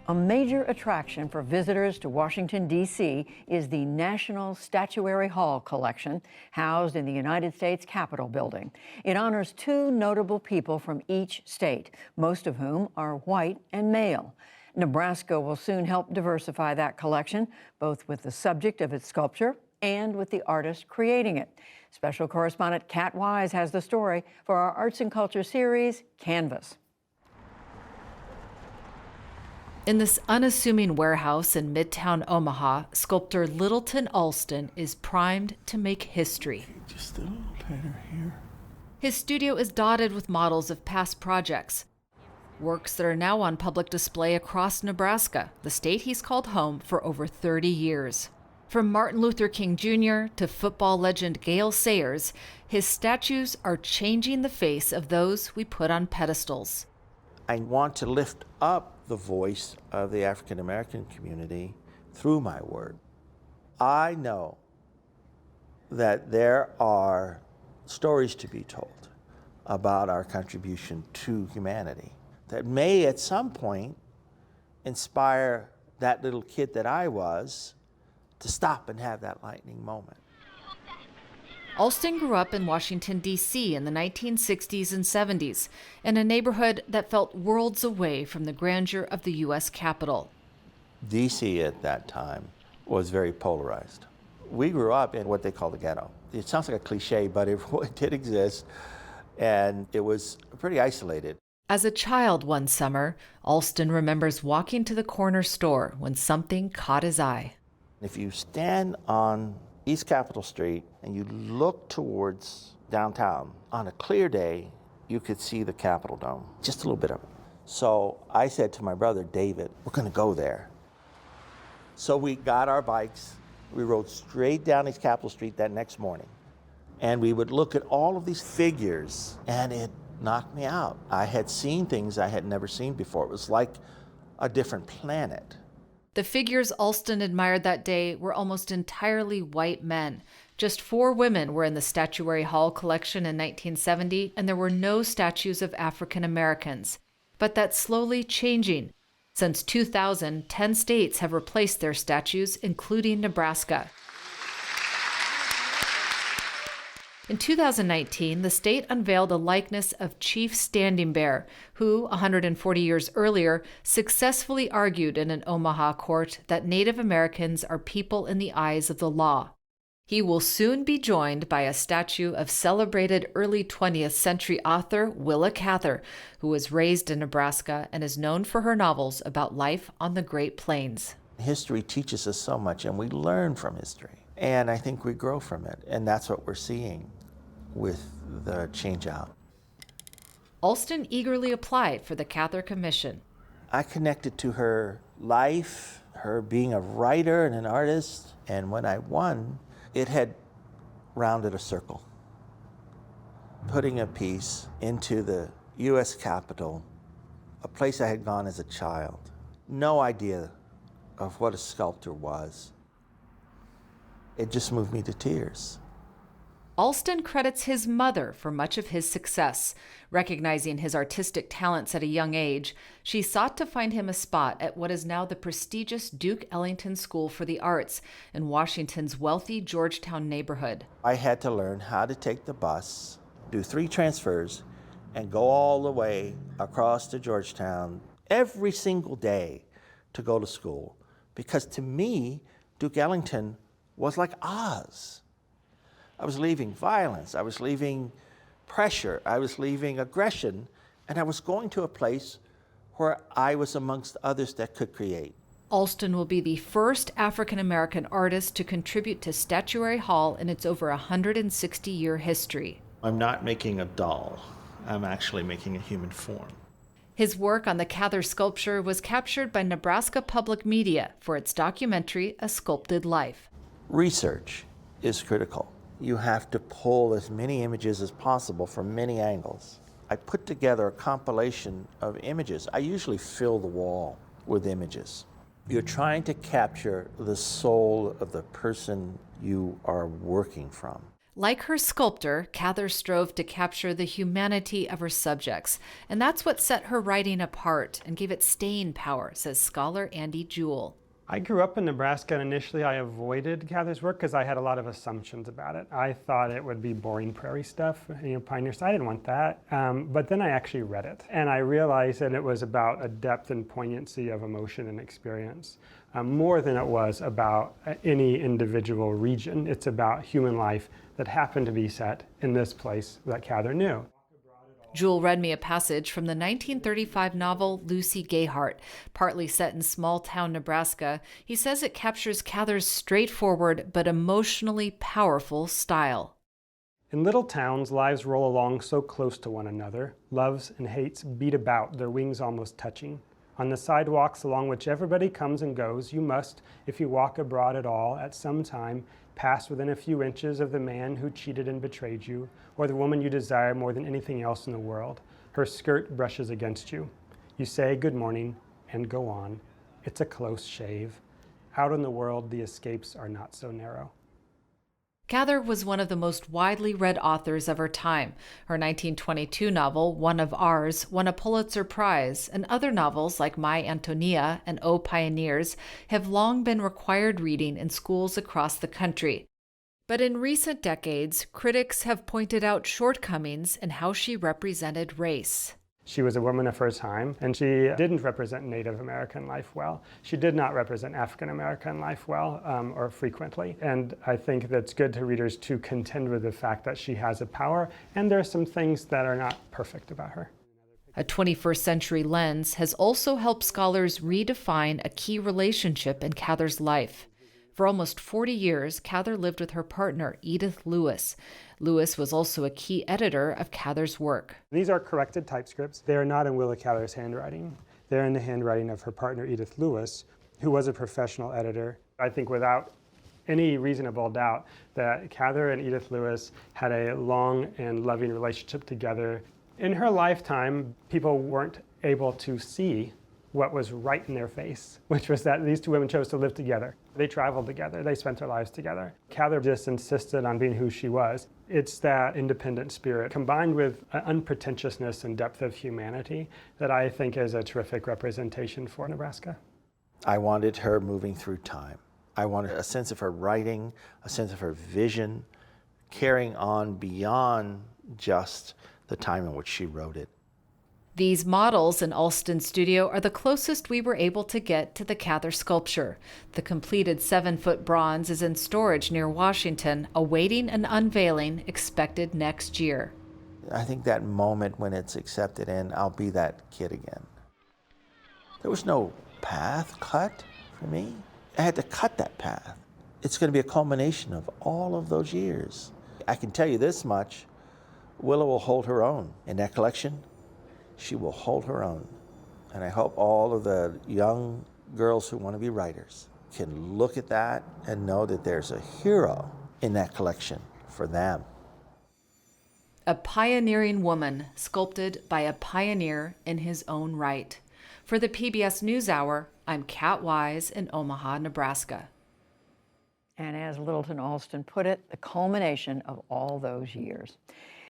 A major attraction for visitors to Washington, D.C. is the National Statuary Hall collection, housed in the United States Capitol building. It honors two notable people from each state, most of whom are white and male. Nebraska will soon help diversify that collection, both with the subject of its sculpture and with the artist creating it. Special correspondent Kat Wise has the story for our Arts and Culture series, Canvas. In this unassuming warehouse in Midtown Omaha, sculptor Littleton Alston is primed to make history. Just a little better here. His studio is dotted with models of past projects, works that are now on public display across Nebraska, the state he's called home for over 30 years. From Martin Luther King Jr. to football legend Gale Sayers, his statues are changing the face of those we put on pedestals. I want to lift up the voice of the African American community through my work. I know that there are stories to be told about our contribution to humanity that may at some point inspire that little kid that I was to stop and have that lightning moment. Alston grew up in Washington, D.C. in the 1960s and 70s, in a neighborhood that felt worlds away from the grandeur of the U.S. Capitol. D.C. at that time was very polarized. We grew up in what they call the ghetto. It sounds like a cliche, but it did exist, and it was pretty isolated. As a child one summer, Alston remembers walking to the corner store when something caught his eye. If you stand on East Capitol Street and you look towards downtown, on a clear day, you could see the Capitol Dome, just a little bit of it. So I said to my brother, David, we're gonna go there. So we got our bikes, we rode straight down East Capitol Street that next morning, and we would look at all of these figures, and it knocked me out. I had seen things I had never seen before. It was like a different planet. The figures Alston admired that day were almost entirely white men. Just 4 women were in the Statuary Hall collection in 1970, and there were no statues of African Americans. But that's slowly changing. Since 2000, 10 states have replaced their statues, including Nebraska. In 2019, the state unveiled a likeness of Chief Standing Bear, who, 140 years earlier, successfully argued in an Omaha court that Native Americans are people in the eyes of the law. He will soon be joined by a statue of celebrated early 20th century author Willa Cather, who was raised in Nebraska and is known for her novels about life on the Great Plains. History teaches us so much, and we learn from history. And I think we grow from it, and that's what we're seeing with the change out. Alston eagerly applied for the Cather Commission. I connected to her life, her being a writer and an artist, and when I won, it had rounded a circle. Putting a piece into the U.S. Capitol, a place I had gone as a child, no idea of what a sculptor was. It just moved me to tears. Alston credits his mother for much of his success. Recognizing his artistic talents at a young age, she sought to find him a spot at what is now the prestigious Duke Ellington School for the Arts in Washington's wealthy Georgetown neighborhood. I had to learn how to take the bus, do 3 transfers, and go all the way across to Georgetown every single day to go to school. Because to me, Duke Ellington was like Oz. I was leaving violence, I was leaving pressure, I was leaving aggression, and I was going to a place where I was amongst others that could create. Alston will be the first African-American artist to contribute to Statuary Hall in its over 160-year history. I'm not making a doll, I'm actually making a human form. His work on the Cather sculpture was captured by Nebraska Public Media for its documentary, A Sculpted Life. Research is critical. You have to pull as many images as possible from many angles. I put together a compilation of images. I usually fill the wall with images. You're trying to capture the soul of the person you are working from. Like her sculptor, Cather strove to capture the humanity of her subjects, and that's what set her writing apart and gave it staying power, says scholar Andy Jewell. I grew up in Nebraska, and initially I avoided Cather's work because I had a lot of assumptions about it. I thought it would be boring prairie stuff, pioneer stuff. I didn't want that. But then I actually read it, and I realized that it was about a depth and poignancy of emotion and experience, more than it was about any individual region. It's about human life that happened to be set in this place that Cather knew. Jewell read me a passage from the 1935 novel Lucy Gayheart, partly set in small-town Nebraska. He says it captures Cather's straightforward but emotionally powerful style. In little towns, lives roll along so close to one another. Loves and hates beat about, their wings almost touching. On the sidewalks along which everybody comes and goes, you must, if you walk abroad at all, at some time, pass within a few inches of the man who cheated and betrayed you, or the woman you desire more than anything else in the world. Her skirt brushes against you. You say good morning and go on. It's a close shave. Out in the world, the escapes are not so narrow. Cather was one of the most widely read authors of her time. Her 1922 novel, One of Ours, won a Pulitzer Prize, and other novels like My Antonia and O Pioneers have long been required reading in schools across the country. But in recent decades, critics have pointed out shortcomings in how she represented race. She was a woman of her time, and she didn't represent Native American life well. She did not represent African American life well, or frequently. And I think that's good to readers to contend with the fact that she has a power, and there are some things that are not perfect about her. A 21st century lens has also helped scholars redefine a key relationship in Cather's life. For almost 40 years, Cather lived with her partner, Edith Lewis. Lewis was also a key editor of Cather's work. These are corrected typescripts. They are not in Willa Cather's handwriting. They're in the handwriting of her partner, Edith Lewis, who was a professional editor. I think without any reasonable doubt that Cather and Edith Lewis had a long and loving relationship together. In her lifetime, people weren't able to see what was right in their face, which was that these two women chose to live together. They traveled together, they spent their lives together. Cather just insisted on being who she was. It's that independent spirit combined with unpretentiousness and depth of humanity that I think is a terrific representation for Nebraska. I wanted her moving through time. I wanted a sense of her writing, a sense of her vision, carrying on beyond just the time in which she wrote it. These models in Alston Studio are the closest we were able to get to the Cather sculpture. The completed 7-foot bronze is in storage near Washington, awaiting an unveiling expected next year. I think that moment when it's accepted and I'll be that kid again. There was no path cut for me. I had to cut that path. It's going to be a culmination of all of those years. I can tell you this much, Willa will hold her own in that collection. She will hold her own. And I hope all of the young girls who want to be writers can look at that and know that there's a hero in that collection for them. A pioneering woman sculpted by a pioneer in his own right. For the PBS NewsHour, I'm Kat Wise in Omaha, Nebraska. And as Littleton Alston put it, the culmination of all those years.